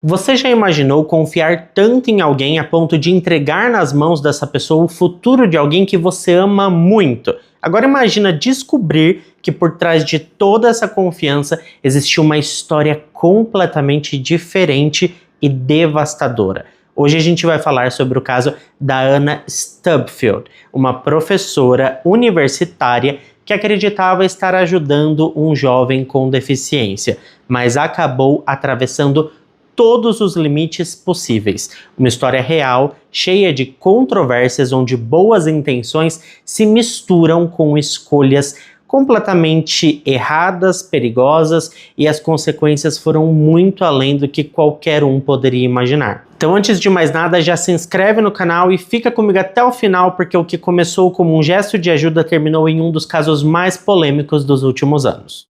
Você já imaginou confiar tanto em alguém a ponto de entregar nas mãos dessa pessoa o futuro de alguém que você ama muito? Agora imagina descobrir que por trás de toda essa confiança existiu uma história completamente diferente e devastadora. Hoje a gente vai falar sobre o caso da Anna Stubfield, uma professora universitária que acreditava estar ajudando um jovem com deficiência, mas acabou atravessando todos os limites possíveis. Uma história real, cheia de controvérsias, onde boas intenções se misturam com escolhas completamente erradas, perigosas, e as consequências foram muito além do que qualquer um poderia imaginar. Então, antes de mais nada, já se inscreve no canal e fica comigo até o final, porque o que começou como um gesto de ajuda terminou em um dos casos mais polêmicos dos últimos anos.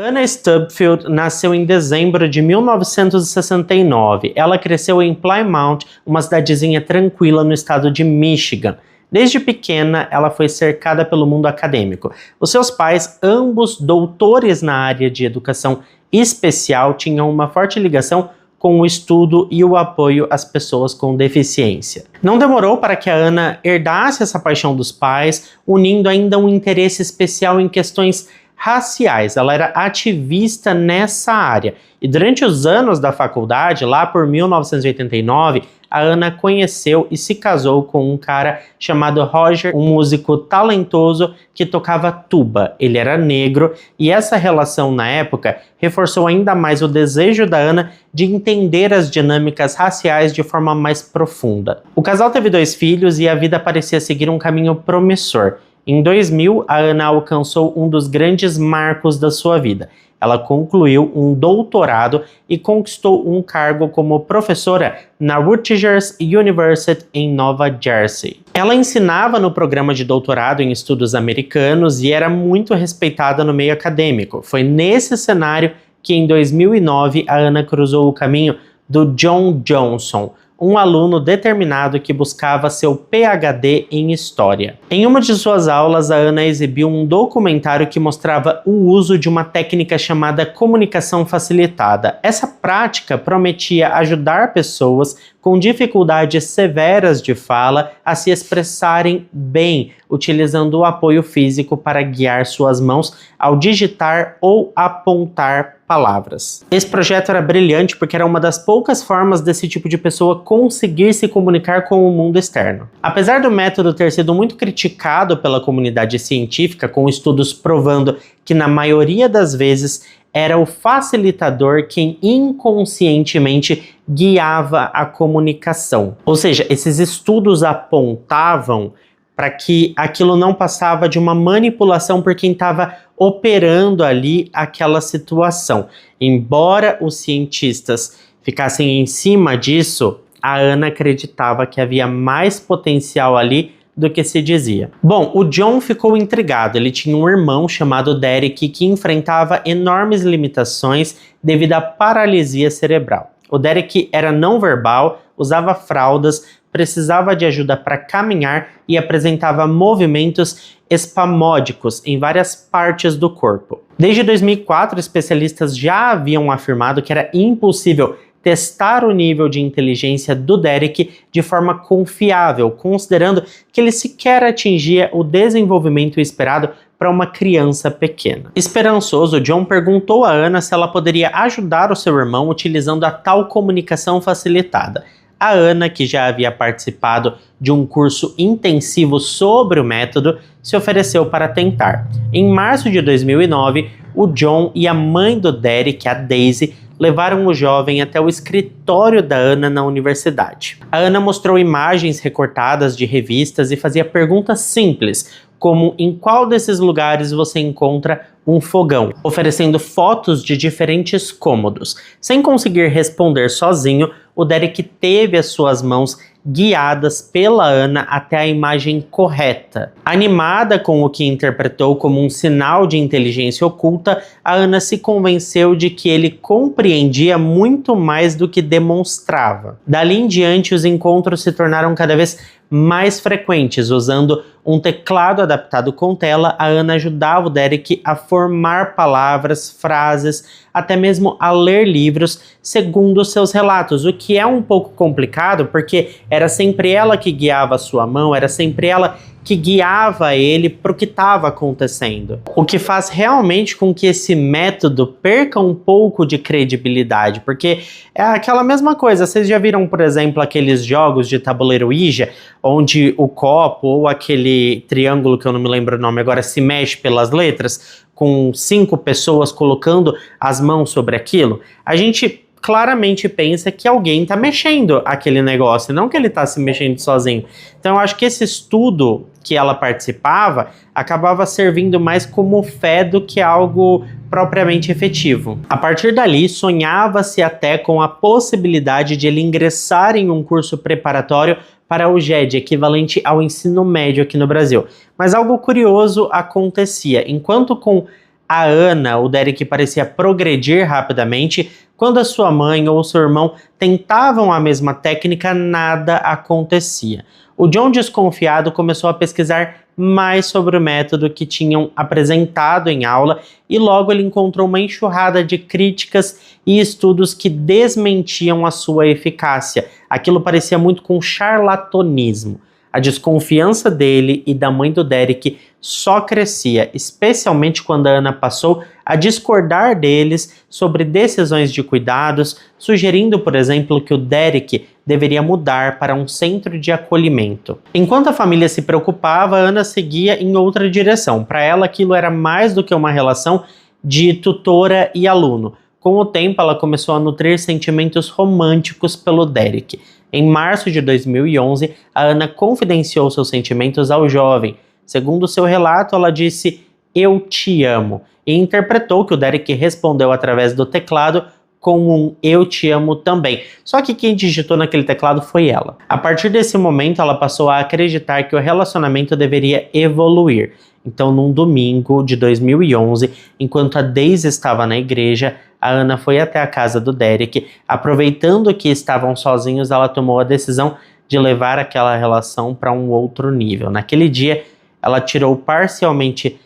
Anna Stubfield nasceu em dezembro de 1969. Ela cresceu em Plymouth, uma cidadezinha tranquila no estado de Michigan. Desde pequena, ela foi cercada pelo mundo acadêmico. Os seus pais, ambos doutores na área de educação especial, tinham uma forte ligação com o estudo e o apoio às pessoas com deficiência. Não demorou para que a Anna herdasse essa paixão dos pais, unindo ainda um interesse especial em questões raciais. Ela era ativista nessa área. E durante os anos da faculdade, lá por 1989, a Anna conheceu e se casou com um cara chamado Roger, um músico talentoso que tocava tuba. Ele era negro e essa relação na época reforçou ainda mais o desejo da Anna de entender as dinâmicas raciais de forma mais profunda. O casal teve 2 filhos e a vida parecia seguir um caminho promissor. Em 2000, a Anna alcançou um dos grandes marcos da sua vida. Ela concluiu um doutorado e conquistou um cargo como professora na Rutgers University em Nova Jersey. Ela ensinava no programa de doutorado em estudos americanos e era muito respeitada no meio acadêmico. Foi nesse cenário que em 2009 a Anna cruzou o caminho do John Johnson, um aluno determinado que buscava seu PhD em História. Em uma de suas aulas, a Anna exibiu um documentário que mostrava o uso de uma técnica chamada comunicação facilitada. Essa prática prometia ajudar pessoas com dificuldades severas de fala a se expressarem bem, utilizando o apoio físico para guiar suas mãos ao digitar ou apontar palavras. Esse projeto era brilhante porque era uma das poucas formas desse tipo de pessoa conseguir se comunicar com o mundo externo. Apesar do método ter sido muito criticado pela comunidade científica, com estudos provando que na maioria das vezes era o facilitador quem inconscientemente guiava a comunicação. Ou seja, esses estudos apontavam para que aquilo não passava de uma manipulação por quem estava operando ali aquela situação. Embora os cientistas ficassem em cima disso, a Anna acreditava que havia mais potencial ali do que se dizia. Bom, o John ficou intrigado. Ele tinha um irmão chamado Derek que enfrentava enormes limitações devido à paralisia cerebral. O Derek era não verbal, usava fraldas, precisava de ajuda para caminhar e apresentava movimentos espasmódicos em várias partes do corpo. Desde 2004, especialistas já haviam afirmado que era impossível testar o nível de inteligência do Derek de forma confiável, considerando que ele sequer atingia o desenvolvimento esperado para uma criança pequena. Esperançoso, John perguntou a Anna se ela poderia ajudar o seu irmão utilizando a tal comunicação facilitada. A Anna, que já havia participado de um curso intensivo sobre o método, se ofereceu para tentar. Em março de 2009, o John e a mãe do Derek, a Daisy, levaram o jovem até o escritório da Anna na universidade. A Anna mostrou imagens recortadas de revistas e fazia perguntas simples, como em qual desses lugares você encontra um fogão, oferecendo fotos de diferentes cômodos. Sem conseguir responder sozinho, o Derek teve as suas mãos guiadas pela Anna até a imagem correta. Animada com o que interpretou como um sinal de inteligência oculta, a Anna se convenceu de que ele compreendia muito mais do que demonstrava. Dali em diante, os encontros se tornaram cada vez mais frequentes. Usando um teclado adaptado com tela, a Ana ajudava o Derek a formar palavras, frases, até mesmo a ler livros, segundo seus relatos, o que é um pouco complicado, porque era sempre ela que guiava a sua mão, era sempre ela que guiava ele para o que estava acontecendo. O que faz realmente com que esse método perca um pouco de credibilidade, porque é aquela mesma coisa. Vocês já viram, por exemplo, aqueles jogos de tabuleiro Ouija, onde o copo ou aquele triângulo, que eu não me lembro o nome agora, se mexe pelas letras, com 5 pessoas colocando as mãos sobre aquilo? A gente claramente pensa que alguém está mexendo aquele negócio, não que ele está se mexendo sozinho. Então eu acho que esse estudo que ela participava acabava servindo mais como fé do que algo propriamente efetivo. A partir dali, sonhava-se até com a possibilidade de ele ingressar em um curso preparatório para o GED, equivalente ao ensino médio aqui no Brasil. Mas algo curioso acontecia. Enquanto com a Ana, o Derek parecia progredir rapidamente, quando a sua mãe ou seu irmão tentavam a mesma técnica, nada acontecia. O John, desconfiado, começou a pesquisar mais sobre o método que tinham apresentado em aula e logo ele encontrou uma enxurrada de críticas e estudos que desmentiam a sua eficácia. Aquilo parecia muito com charlatanismo. A desconfiança dele e da mãe do Derek só crescia, especialmente quando a Ana passou a discordar deles sobre decisões de cuidados, sugerindo, por exemplo, que o Derek deveria mudar para um centro de acolhimento. Enquanto a família se preocupava, a Ana seguia em outra direção. Para ela, aquilo era mais do que uma relação de tutora e aluno. Com o tempo, ela começou a nutrir sentimentos românticos pelo Derek. Em março de 2011, a Ana confidenciou seus sentimentos ao jovem. Segundo seu relato, ela disse "eu te amo" e interpretou que o Derek respondeu através do teclado com um "eu te amo" também. Só que quem digitou naquele teclado foi ela. A partir desse momento, ela passou a acreditar que o relacionamento deveria evoluir. Então, num domingo de 2011, enquanto a Daisy estava na igreja, a Ana foi até a casa do Derek. Aproveitando que estavam sozinhos, ela tomou a decisão de levar aquela relação para um outro nível. Naquele dia, ela tirou parcialmente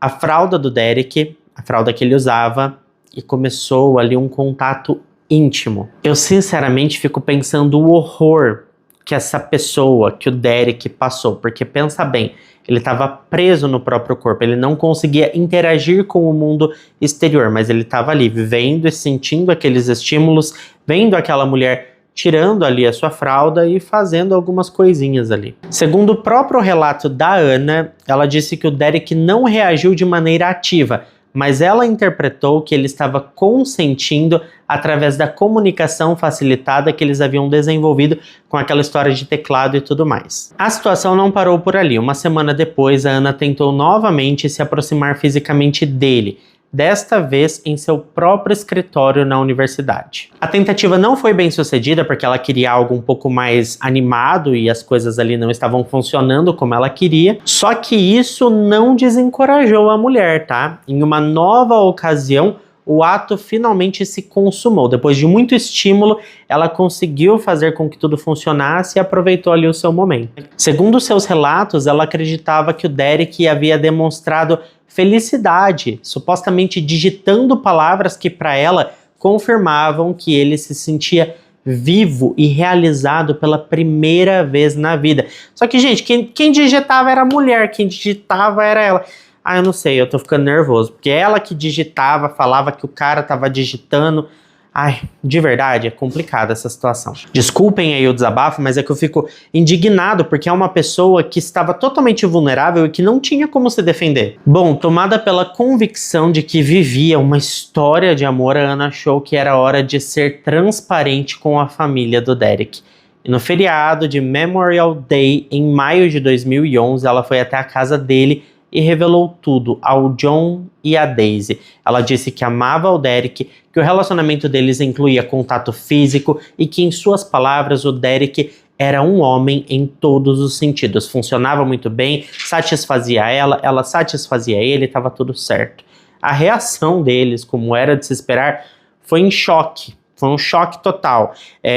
a fralda do Derek, a fralda que ele usava, e começou ali um contato íntimo. Eu sinceramente fico pensando o horror que essa pessoa, que o Derek passou, porque pensa bem, ele estava preso no próprio corpo, ele não conseguia interagir com o mundo exterior, mas ele estava ali vivendo e sentindo aqueles estímulos, vendo aquela mulher tirando ali a sua fralda e fazendo algumas coisinhas ali. Segundo o próprio relato da Ana, ela disse que o Derek não reagiu de maneira ativa, mas ela interpretou que ele estava consentindo através da comunicação facilitada que eles haviam desenvolvido com aquela história de teclado e tudo mais. A situação não parou por ali. Uma semana depois, a Ana tentou novamente se aproximar fisicamente dele, desta vez em seu próprio escritório na universidade. A tentativa não foi bem sucedida porque ela queria algo um pouco mais animado e as coisas ali não estavam funcionando como ela queria, só que isso não desencorajou a mulher, tá? Em uma nova ocasião, o ato finalmente se consumou. Depois de muito estímulo, ela conseguiu fazer com que tudo funcionasse e aproveitou ali o seu momento. Segundo seus relatos, ela acreditava que o Derek havia demonstrado felicidade, supostamente digitando palavras que para ela confirmavam que ele se sentia vivo e realizado pela primeira vez na vida. Só que, gente, quem digitava era a mulher, quem digitava era ela. Ah, eu não sei, eu tô ficando nervoso, porque ela que digitava, falava que o cara tava digitando. Ai, de verdade, é complicada essa situação. Desculpem aí o desabafo, mas é que eu fico indignado porque é uma pessoa que estava totalmente vulnerável e que não tinha como se defender. Bom, tomada pela convicção de que vivia uma história de amor, a Ana achou que era hora de ser transparente com a família do Derek. E no feriado de Memorial Day, em maio de 2011, ela foi até a casa dele e revelou tudo ao John e a Daisy. Ela disse que amava o Derek, que o relacionamento deles incluía contato físico e que, em suas palavras, o Derek era um homem em todos os sentidos. Funcionava muito bem, satisfazia ela satisfazia ele, estava tudo certo. A reação deles, como era de se esperar, foi em choque. foi um choque total.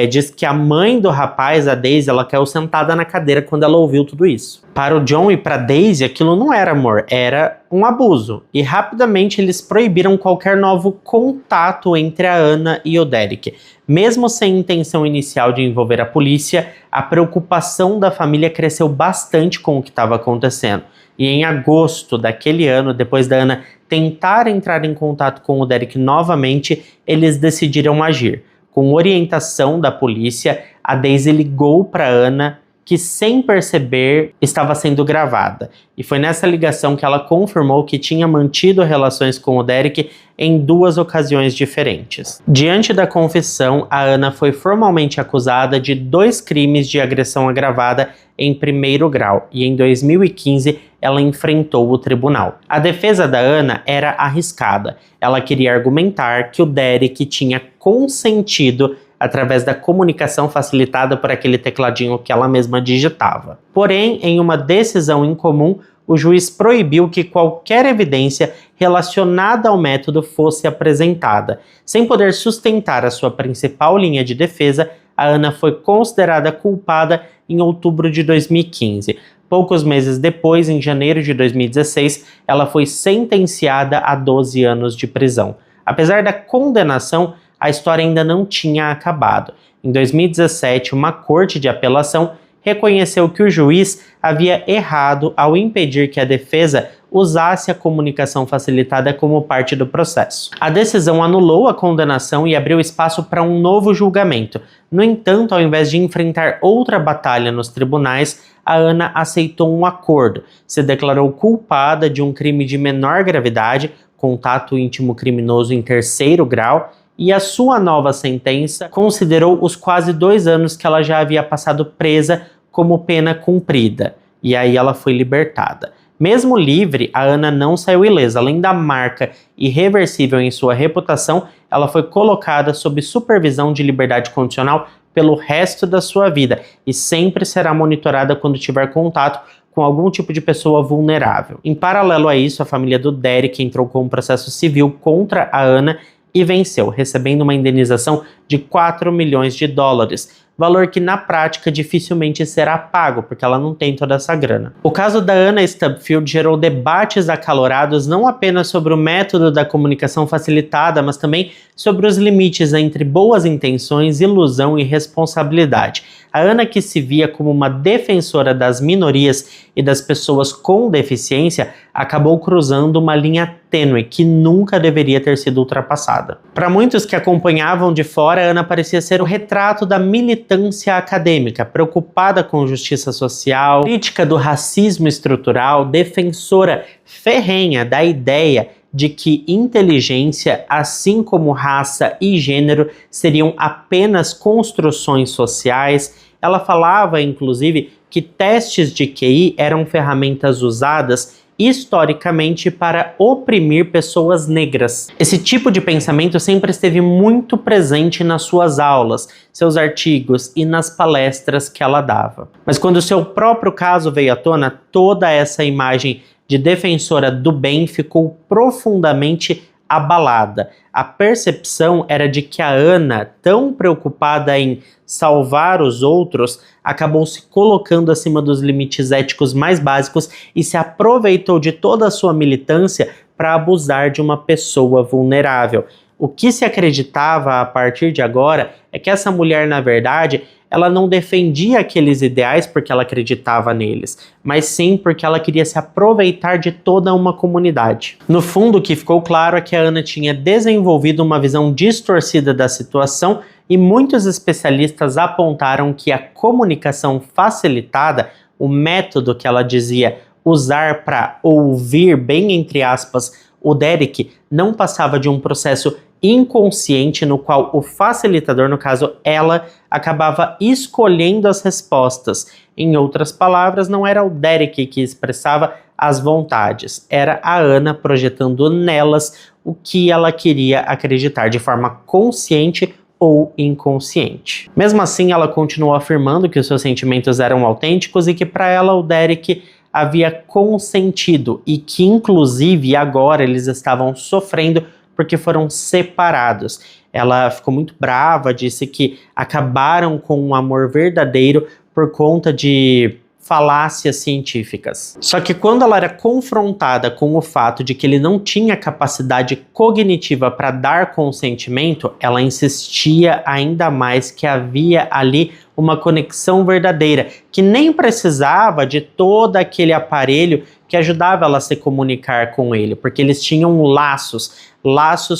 Diz que a mãe do rapaz, a Daisy, ela caiu sentada na cadeira quando ela ouviu tudo isso. Para o John e para Daisy, aquilo não era amor, era um abuso. E rapidamente eles proibiram qualquer novo contato entre a Anna e o Derek. Mesmo sem intenção inicial de envolver a polícia, a preocupação da família cresceu bastante com o que estava acontecendo. E em agosto daquele ano, depois da Anna tentar entrar em contato com o Derek novamente, eles decidiram agir. Com orientação da polícia, a Daisy ligou para Anna, que sem perceber estava sendo gravada. E foi nessa ligação que ela confirmou que tinha mantido relações com o Derek em 2 ocasiões diferentes. Diante da confissão, a Anna foi formalmente acusada de 2 crimes de agressão agravada em 1º grau e em 2015 ela enfrentou o tribunal. A defesa da Anna era arriscada. Ela queria argumentar que o Derek tinha consentido através da comunicação facilitada por aquele tecladinho que ela mesma digitava. Porém, em uma decisão incomum, o juiz proibiu que qualquer evidência relacionada ao método fosse apresentada. Sem poder sustentar a sua principal linha de defesa, a Anna foi considerada culpada em outubro de 2015. Poucos meses depois, em janeiro de 2016, ela foi sentenciada a 12 anos de prisão. Apesar da condenação, a história ainda não tinha acabado. Em 2017, uma corte de apelação reconheceu que o juiz havia errado ao impedir que a defesa usasse a comunicação facilitada como parte do processo. A decisão anulou a condenação e abriu espaço para um novo julgamento. No entanto, ao invés de enfrentar outra batalha nos tribunais, a Anna aceitou um acordo. Se declarou culpada de um crime de menor gravidade, contato íntimo criminoso em 3º grau, e a sua nova sentença considerou os quase 2 anos que ela já havia passado presa como pena cumprida. E aí ela foi libertada. Mesmo livre, a Anna não saiu ilesa. Além da marca irreversível em sua reputação, ela foi colocada sob supervisão de liberdade condicional pelo resto da sua vida e sempre será monitorada quando tiver contato com algum tipo de pessoa vulnerável. Em paralelo a isso, a família do Derek entrou com um processo civil contra a Anna e venceu, recebendo uma indenização de 4 milhões de dólares, valor que na prática dificilmente será pago, porque ela não tem toda essa grana. O caso da Anna Stubbsfield gerou debates acalorados não apenas sobre o método da comunicação facilitada, mas também sobre os limites entre boas intenções, ilusão e responsabilidade. A Anna, que se via como uma defensora das minorias e das pessoas com deficiência, acabou cruzando uma linha tênue que nunca deveria ter sido ultrapassada. Para muitos que acompanhavam de fora, a Anna parecia ser o retrato da militância acadêmica, preocupada com justiça social, crítica do racismo estrutural, defensora ferrenha da ideia de que inteligência, assim como raça e gênero, seriam apenas construções sociais. Ela falava, inclusive, que testes de QI eram ferramentas usadas historicamente para oprimir pessoas negras. Esse tipo de pensamento sempre esteve muito presente nas suas aulas, seus artigos e nas palestras que ela dava. Mas quando o seu próprio caso veio à tona, toda essa imagem de defensora do bem ficou profundamente abalada. A percepção era de que a Anna, tão preocupada em salvar os outros, acabou se colocando acima dos limites éticos mais básicos e se aproveitou de toda a sua militância para abusar de uma pessoa vulnerável. O que se acreditava a partir de agora é que essa mulher, na verdade, ela não defendia aqueles ideais porque ela acreditava neles, mas sim porque ela queria se aproveitar de toda uma comunidade. No fundo, o que ficou claro é que a Anna tinha desenvolvido uma visão distorcida da situação e muitos especialistas apontaram que a comunicação facilitada, o método que ela dizia usar para ouvir, bem entre aspas, o Derek, não passava de um processo inconsciente no qual o facilitador, no caso ela, acabava escolhendo as respostas. Em outras palavras, não era o Derek que expressava as vontades, era a Anna projetando nelas o que ela queria acreditar de forma consciente ou inconsciente. Mesmo assim, ela continuou afirmando que os seus sentimentos eram autênticos e que para ela o Derek havia consentido e que inclusive agora eles estavam sofrendo porque foram separados. Ela ficou muito brava, disse que acabaram com um amor verdadeiro por conta de falácias científicas. Só que quando ela era confrontada com o fato de que ele não tinha capacidade cognitiva para dar consentimento, ela insistia ainda mais que havia ali uma conexão verdadeira, que nem precisava de todo aquele aparelho que ajudava ela a se comunicar com ele, porque eles tinham laços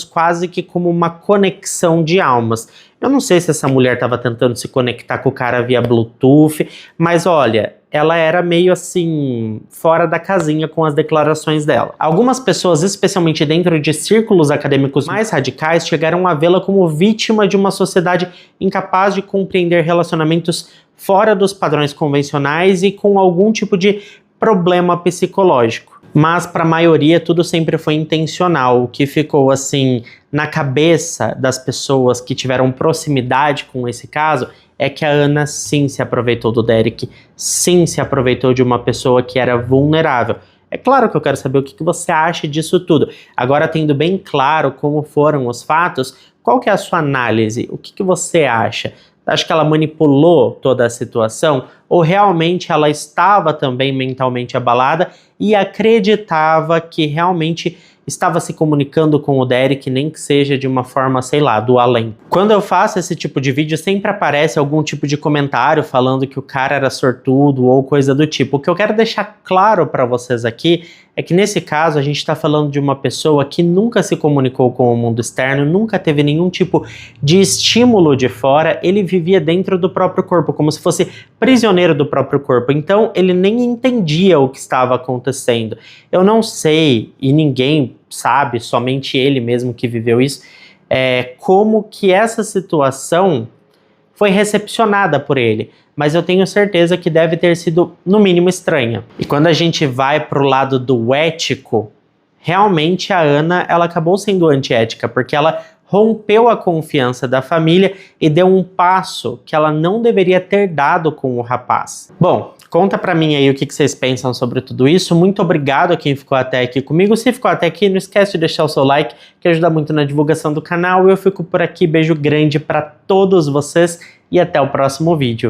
quase que como uma conexão de almas. Eu não sei se essa mulher estava tentando se conectar com o cara via Bluetooth, mas olha, ela era meio assim, fora da casinha com as declarações dela. Algumas pessoas, especialmente dentro de círculos acadêmicos mais radicais, chegaram a vê-la como vítima de uma sociedade incapaz de compreender relacionamentos fora dos padrões convencionais e com algum tipo de problema psicológico. Mas para a maioria tudo sempre foi intencional. O que ficou assim na cabeça das pessoas que tiveram proximidade com esse caso é que a Ana sim se aproveitou do Derek, sim se aproveitou de uma pessoa que era vulnerável. É claro que eu quero saber o que você acha disso tudo. Agora, tendo bem claro como foram os fatos, qual que é a sua análise? O que você acha? Acho que ela manipulou toda a situação ou realmente ela estava também mentalmente abalada e acreditava que realmente estava se comunicando com o Derek, nem que seja de uma forma, sei lá, do além. Quando eu faço esse tipo de vídeo, sempre aparece algum tipo de comentário falando que o cara era sortudo ou coisa do tipo. O que eu quero deixar claro para vocês aqui é que nesse caso a gente está falando de uma pessoa que nunca se comunicou com o mundo externo, nunca teve nenhum tipo de estímulo de fora, ele vivia dentro do próprio corpo, como se fosse prisioneiro do próprio corpo, então ele nem entendia o que estava acontecendo. Eu não sei, e ninguém sabe, somente ele mesmo que viveu isso, como que essa situação foi recepcionada por ele, mas eu tenho certeza que deve ter sido, no mínimo, estranha. E quando a gente vai pro lado do ético, realmente a Ana, ela acabou sendo antiética, porque ela rompeu a confiança da família e deu um passo que ela não deveria ter dado com o rapaz. Bom, conta pra mim aí o que vocês pensam sobre tudo isso. Muito obrigado a quem ficou até aqui comigo. Se ficou até aqui, não esquece de deixar o seu like, que ajuda muito na divulgação do canal. Eu fico por aqui, beijo grande pra todos vocês e até o próximo vídeo.